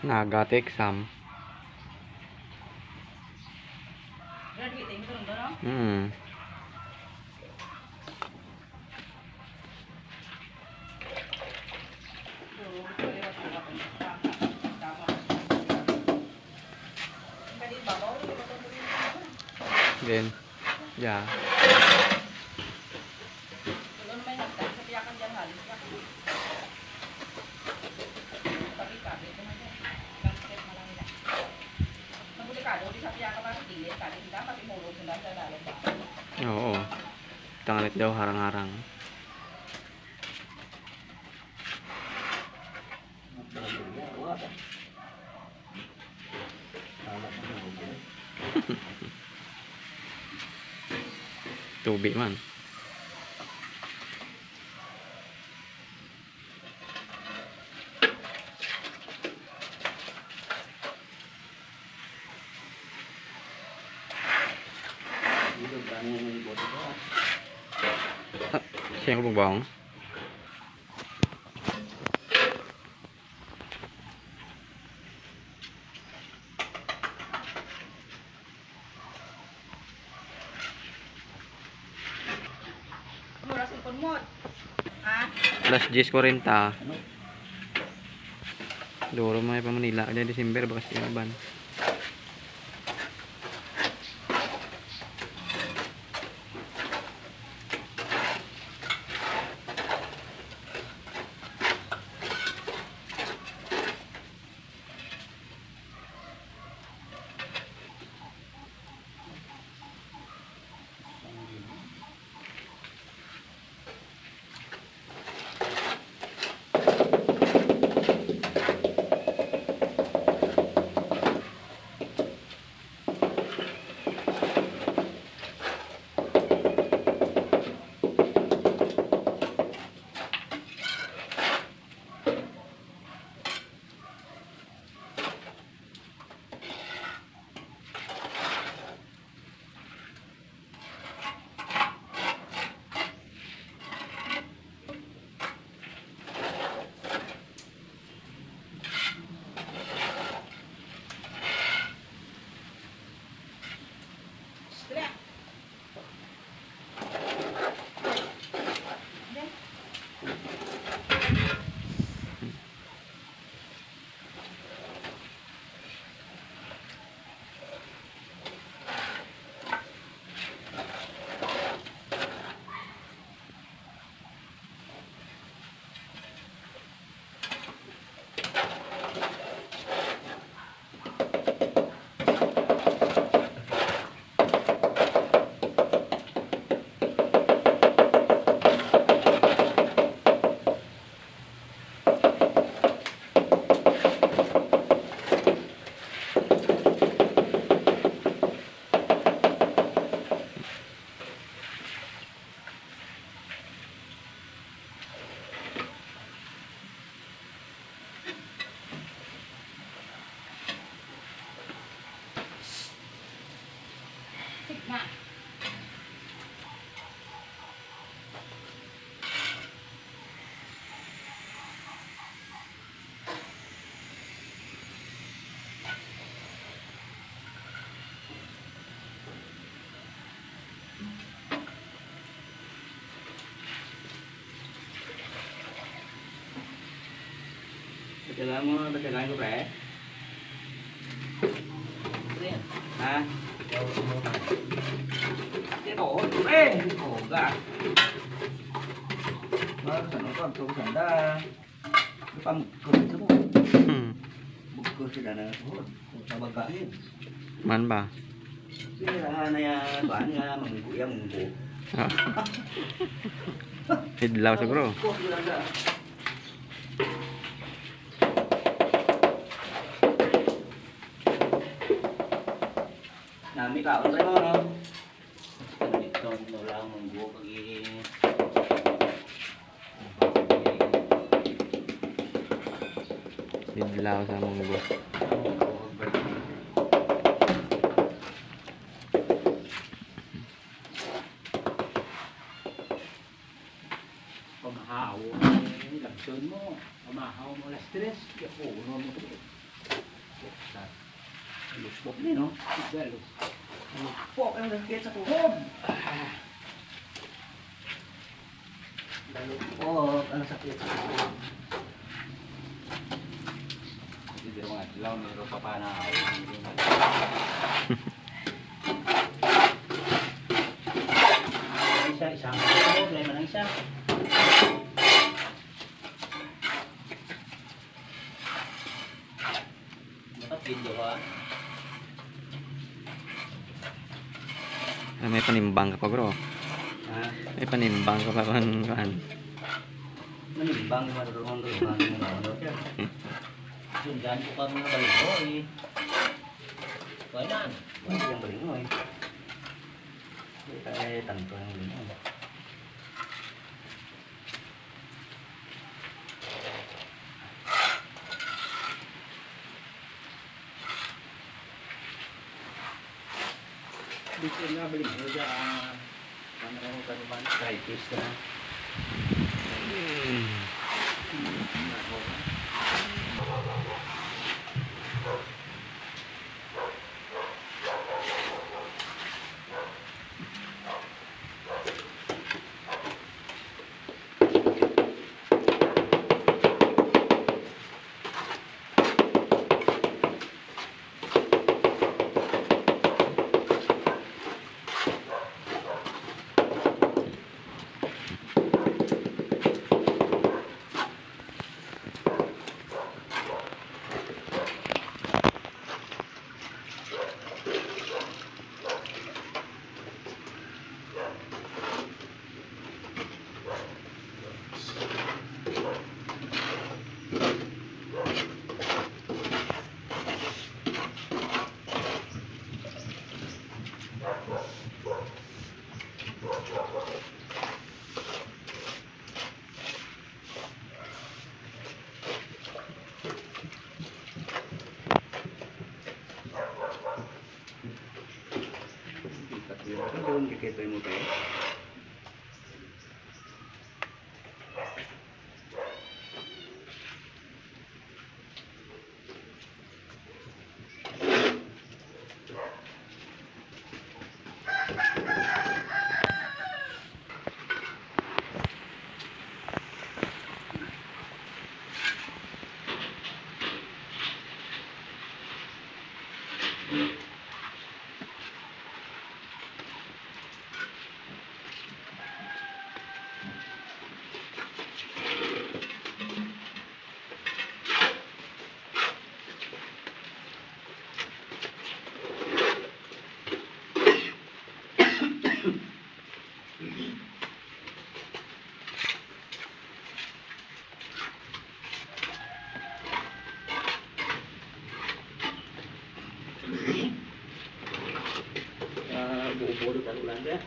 Nagat exam. Hmm. Then, yeah. Oo. Tangalit daw harang-harang. Tubi man. Siya yung bubong. Alas 10:40. Duro may pa Manila. Ada Desember bakas tinaban. Kailangan ko pre. Ha? Ito, pre. Oh, ga. Baru sana ko ang sanda. Pamukul sa mo. Bukul sila na ko. Tabagahin. Man ba? Sila na ya baan nga mangguyang munggo. Hidlaw siguro. Nami kaon tayo no. Dito no lang munggo pagi. Hidlaw sa munggo. Pamahaw, lagson mo. Pamahaw mo las 3. Yapo, no mo. Luspok din, no? Luspok ang sakit sa tuhod. Luspok ang sakit sa tuhod. Hindi mga ilaw, mayroon pa Paano. Isang tuhod, lay man ang isa. Nakapinyo ka. May panimbang ka pa bro. Ha? May panimbang ka pa kan. Manimbang yung marunong doon. Sundan ko pa mga balingoy. Kaya na. Wala yung balingoy. Kaya tanto yung balingoy. Dito nga balingoy dyan. Paano ka naman? Try taste ka na. Doon dikit mo tayo. Buo-buo ang ulan deh.